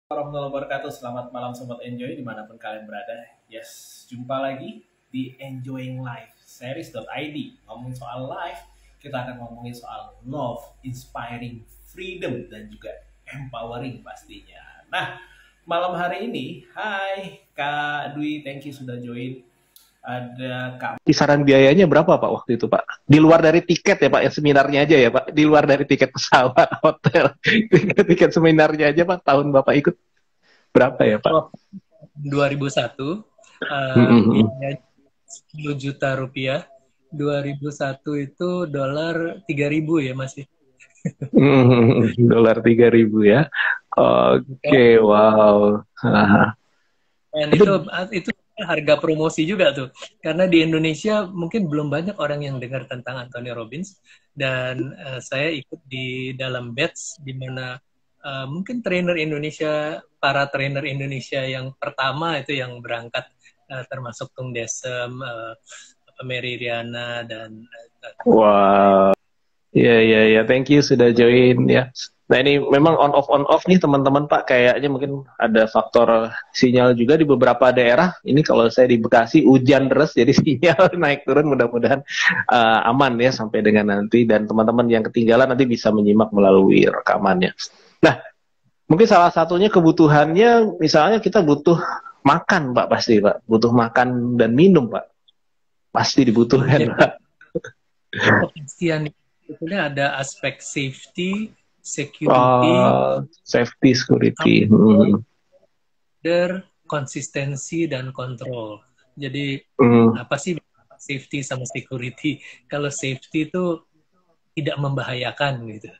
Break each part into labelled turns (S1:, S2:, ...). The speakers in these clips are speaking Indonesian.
S1: Warahmatullahi wabarakatuh. Selamat malam Sobat Enjoy dimanapun kalian berada. Yes, jumpa lagi di Enjoying Life series.id. Ngomongin soal life, kita akan ngomongin soal love, inspiring, freedom, dan juga empowering pastinya. Nah, malam hari ini, hai Kak Dwi, thank you sudah join. Ada Kak.
S2: Kisaran biayanya berapa Pak waktu itu Pak? Di luar dari tiket ya Pak, yang seminarnya aja ya Pak. Di luar dari tiket pesawat, hotel, tiket seminarnya aja Pak. Tahun Bapak ikut berapa ya Pak?
S3: Oh, 2001,
S2: Mm-mm.
S3: biayanya 10 juta rupiah. 2001 itu dolar 3.000 ya masih.
S2: Dolar 3.000 ya. Oke, wow.
S3: Dan
S2: Itu
S3: itu harga promosi juga tuh. Karena di Indonesia mungkin belum banyak orang yang dengar tentang Anthony Robbins. Dan saya ikut di dalam batch di mana mungkin para trainer Indonesia yang pertama itu yang berangkat, termasuk Tung Desem, Mary Riana, dan
S2: wow. Ya, ya, ya. Thank you sudah join ya. Nah ini memang on off nih teman-teman Pak. Kayaknya mungkin ada faktor sinyal juga di beberapa daerah. Ini kalau saya di Bekasi hujan deras, jadi sinyal naik turun. Mudah-mudahan aman ya sampai dengan nanti. Dan teman-teman yang ketinggalan nanti bisa menyimak melalui rekamannya. Nah mungkin salah satunya kebutuhannya, misalnya kita butuh makan Pak, pasti Pak. Butuh makan dan minum Pak. Pasti dibutuhkan
S3: ya,
S2: Pak.
S3: kepastian sebetulnya ada aspek safety, security,
S2: Safety, security.
S3: order, konsistensi, dan kontrol. Jadi
S2: Hmm.
S3: apa sih safety sama security? Kalau safety itu tidak membahayakan gitu.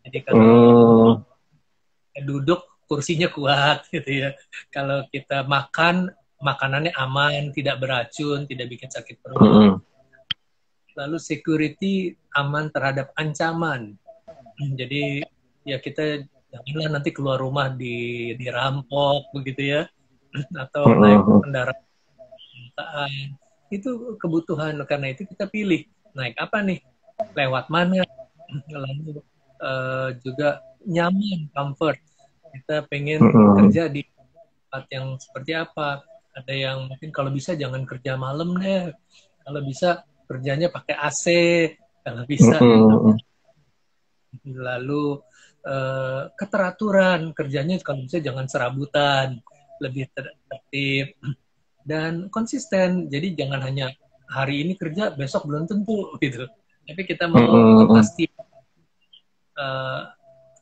S3: Jadi kalau
S2: Hmm.
S3: duduk kursinya kuat gitu ya. Kalau kita makan, makanannya aman, tidak beracun, tidak bikin sakit perut.
S2: Hmm.
S3: Lalu security aman terhadap ancaman. Jadi ya kita janganlah nanti keluar rumah dirampok begitu ya, atau naik
S2: Hmm.
S3: kendaraan. Itu kebutuhan, karena itu kita pilih naik apa nih, lewat mana, lalu juga nyaman, comfort. Kita pengen
S2: Hmm.
S3: kerja di tempat yang seperti apa. Ada yang mungkin kalau bisa jangan kerja malam deh, kalau bisa kerjanya pakai AC, kalau bisa.
S2: Hmm.
S3: Lalu keteraturan kerjanya kalau bisa jangan serabutan, lebih tertib dan konsisten. Jadi jangan hanya hari ini kerja besok belum tentu gitu. Tapi kita mau
S2: Hmm.
S3: pasti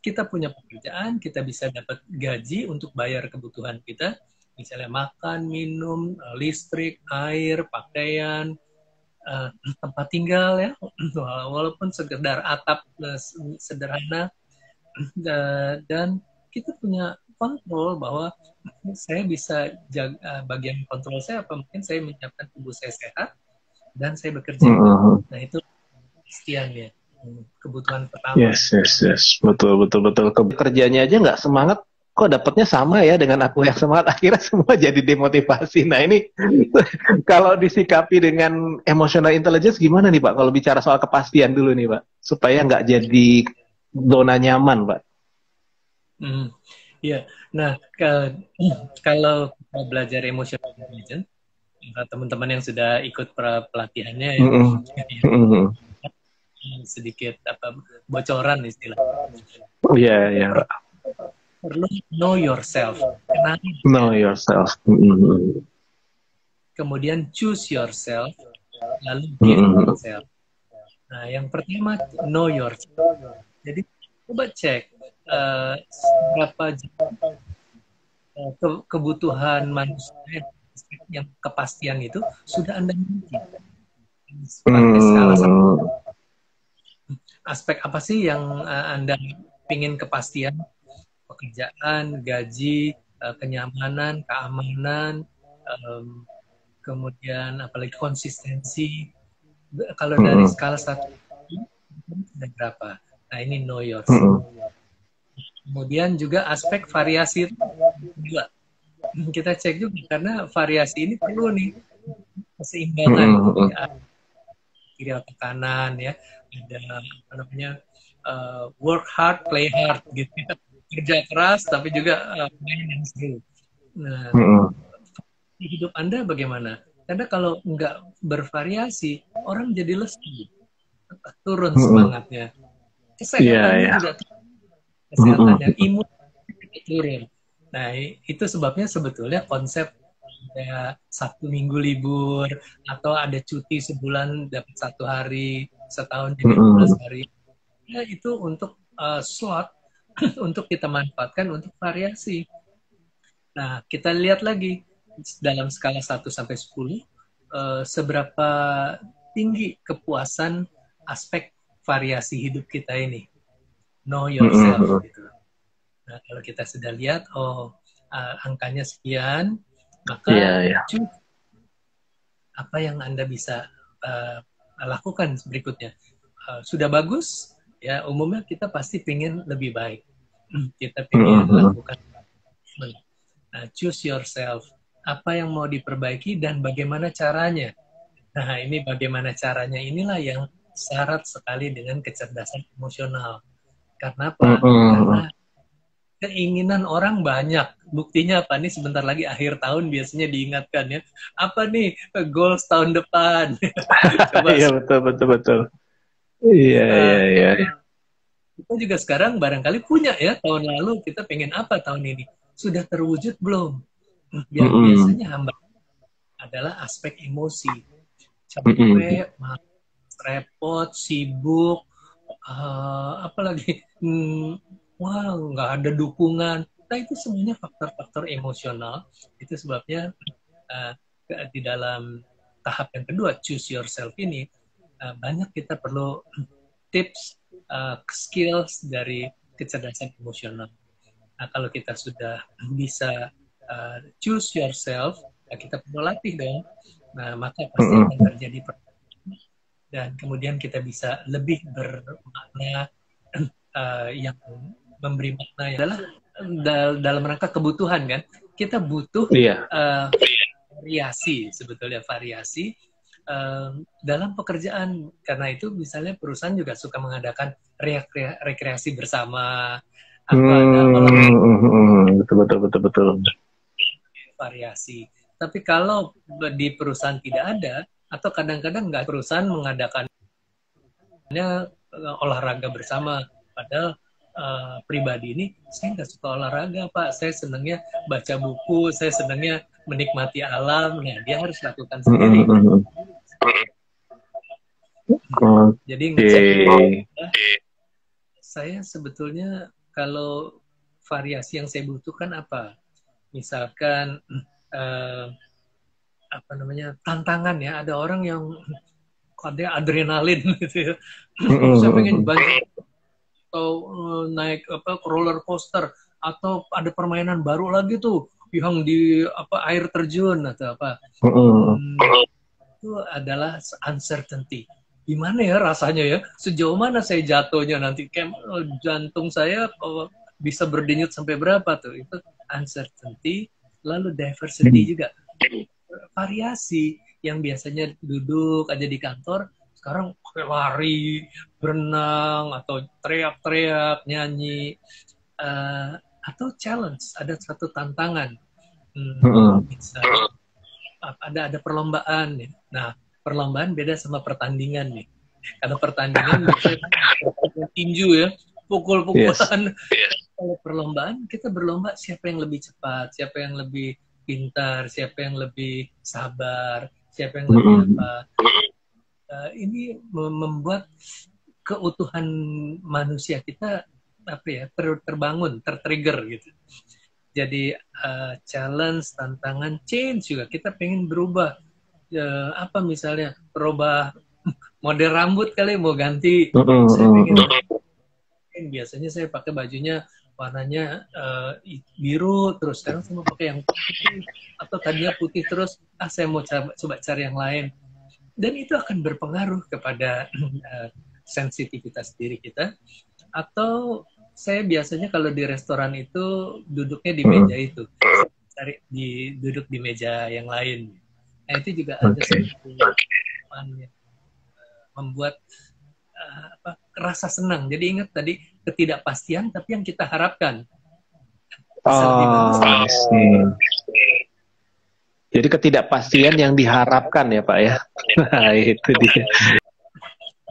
S3: kita punya pekerjaan, kita bisa dapat gaji untuk bayar kebutuhan kita, misalnya makan, minum, listrik, air, pakaian, tempat tinggal ya, walaupun sekedar atap sederhana, dan kita punya kontrol bahwa saya bisa jaga bagian kontrol saya apa, mungkin saya menyiapkan tubuh saya sehat dan saya bekerja.
S2: Hmm.
S3: Nah itu pastiannya kebutuhan pertama.
S2: Yes, yes, yes. Betul, betul, betul. Kerjanya aja nggak semangat, kok dapatnya sama ya dengan aku yang semangat. Akhirnya semua jadi demotivasi. Nah ini kalau disikapi dengan emotional intelligence gimana nih Pak? Kalau bicara soal kepastian dulu nih Pak, supaya nggak jadi zona nyaman Pak.
S3: Ya, nah kalau kita belajar emotional intelligence, teman-teman yang sudah ikut pelatihannya ya,
S2: Mm-mm. Mm-mm.
S3: sedikit bocoran istilah.
S2: Oh iya, iya.
S3: Perlu know yourself, kenali,
S2: Know yourself. Mm-mm.
S3: kemudian choose yourself, lalu be
S2: Mm-mm.
S3: yourself. Nah, yang pertama know yourself. Jadi coba cek berapa kebutuhan manusia yang kepastian itu sudah Anda miliki. Pakai skala aspek apa sih yang Anda ingin kepastian? Pekerjaan, gaji, kenyamanan, keamanan, kemudian apalagi konsistensi. Kalau dari skala 1 sudah berapa? Nah ini know yourself. Kemudian juga aspek variasi juga kita cek juga, karena variasi ini perlu nih keseimbangan. Kiri atau kanan ya, ada apa namanya, work hard, play hard gitu. kerja keras tapi juga main yang seru. Nah, di hidup Anda bagaimana? Karena kalau nggak bervariasi, orang jadi lesu, turun semangatnya, kesehatannya juga turun, kesehatannya, imun juga turun. Nah, itu sebabnya sebetulnya konsep kayak 1 minggu libur atau ada cuti sebulan dapat 1 hari, setahun jadi 12 hari. Ya, itu untuk slot untuk kita manfaatkan untuk variasi. Nah, kita lihat lagi dalam skala 1 sampai 10 seberapa tinggi kepuasan aspek variasi hidup kita ini. Know yourself gitu. Nah, kalau kita sudah lihat angkanya sekian, maka apa yang Anda bisa lakukan berikutnya. Sudah bagus, ya umumnya kita pasti ingin lebih baik. Kita ingin lakukan. Nah, choose yourself. Apa yang mau diperbaiki dan bagaimana caranya. Nah, ini bagaimana caranya inilah yang syarat sekali dengan kecerdasan emosional. Karena apa? Karena keinginan orang banyak. Buktinya apa nih? Sebentar lagi akhir tahun biasanya diingatkan ya. Apa nih goals tahun depan?
S2: Iya betul. Iya.
S3: Kita juga sekarang barangkali punya ya, tahun lalu kita pengen apa tahun ini. Sudah terwujud belum? Yang biasanya hambatan adalah aspek emosi. Capek, repot, sibuk, apalagi wah nggak ada dukungan. Nah itu semuanya faktor-faktor emosional. Itu sebabnya di dalam tahap yang kedua, choose yourself ini, banyak kita perlu tips, skills dari kecerdasan emosional. Nah kalau kita sudah bisa choose yourself, kita perlu latih dong. Nah maka pasti akan terjadi dan kemudian kita bisa lebih bermakna yang memberi makna yang adalah dalam rangka kebutuhan kan. Kita butuh variasi sebetulnya variasi dalam pekerjaan. Karena itu misalnya perusahaan juga suka mengadakan rekreasi bersama atau ada
S2: betul.
S3: Variasi. Tapi kalau di perusahaan tidak ada atau kadang-kadang nggak perusahaan mengadakannya olahraga bersama, padahal pribadi ini saya nggak suka olahraga Pak, saya senangnya baca buku, saya senangnya menikmati alam. Nah dia harus lakukan sendiri. Jadi saya sebetulnya kalau variasi yang saya butuhkan apa, misalkan tantangan ya, ada orang yang ada adrenalin gitu ya. Saya pengen banyak atau naik roller coaster atau ada permainan baru lagi tuh yang di air terjun atau apa. Itu adalah uncertainty. Gimana ya rasanya ya? Sejauh mana saya jatuhnya nanti? Jantung saya bisa berdenyut sampai berapa tuh? Itu uncertainty. Lalu diversity juga. Variasi yang biasanya duduk aja di kantor, sekarang lari, berenang, atau teriak-teriak, nyanyi, atau challenge, ada satu tantangan. Ada perlombaan. Ya. Nah, perlombaan beda sama pertandingan nih. Kalau pertandingan biasanya tinju ya, pukul-pukulan. Kalau perlombaan, kita berlomba siapa yang lebih cepat, siapa yang lebih pintar, siapa yang lebih sabar, siapa yang lebih apa. Ini membuat keutuhan manusia kita terbangun, tertrigger gitu. Jadi challenge, tantangan, change juga. Kita pengen berubah. Misalnya berubah model rambut kali, mau ganti. Saya pengen, biasanya saya pakai bajunya warnanya biru terus, sekarang saya mau pakai yang putih, atau tadinya putih terus saya mau coba cari yang lain, dan itu akan berpengaruh kepada sensitivitas diri kita. Atau saya biasanya kalau di restoran itu duduknya di meja itu, duduk di meja yang lain. Nah itu juga ada sesuatu yang membuat rasa senang. Jadi ingat tadi ketidakpastian, tapi yang kita harapkan. bisa lebih bagus.
S2: I see. Jadi ketidakpastian yang diharapkan ya Pak ya. Nah, itu dia.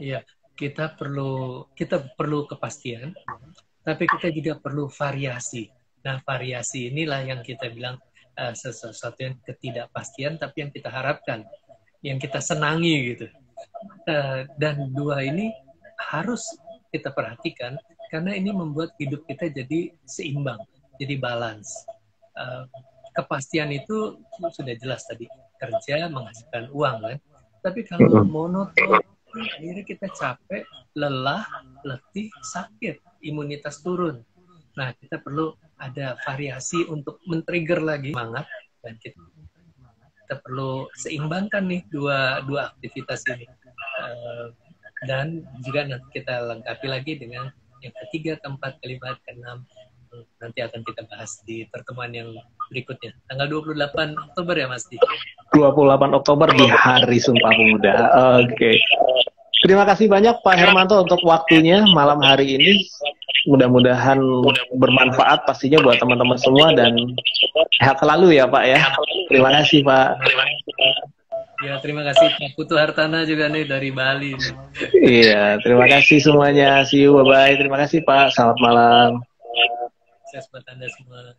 S3: Iya, kita perlu kepastian, tapi kita juga perlu variasi. Nah, variasi inilah yang kita bilang sesuatu yang ketidakpastian, tapi yang kita harapkan, yang kita senangi gitu. Dan dua ini harus kita perhatikan, karena ini membuat hidup kita jadi seimbang, jadi balance. Kepastian itu sudah jelas tadi, kerja menghasilkan uang kan. Tapi kalau monoton, akhirnya kita capek, lelah, letih, sakit, imunitas turun. Nah, kita perlu ada variasi untuk men-trigger lagi semangat, dan kita perlu seimbangkan nih dua aktivitas ini. Dan juga nanti kita lengkapi lagi dengan yang ketiga, keempat, kelima, keenam. Nanti akan kita bahas di pertemuan yang berikutnya. Tanggal 28 Oktober ya Mas Di?
S2: 28 Oktober di Hari Sumpah Pemuda. Oke. Terima kasih banyak Pak Hermanto untuk waktunya malam hari ini. Mudah-mudahan bermanfaat pastinya buat teman-teman semua, dan sehat selalu ya Pak ya. Terima kasih Pak.
S3: Ya, terima kasih Pak Putu Hartana juga nih dari Bali.
S2: Iya, terima kasih semuanya. See you, bye-bye. Terima kasih Pak. Selamat malam.
S3: Sukses buat Anda semua.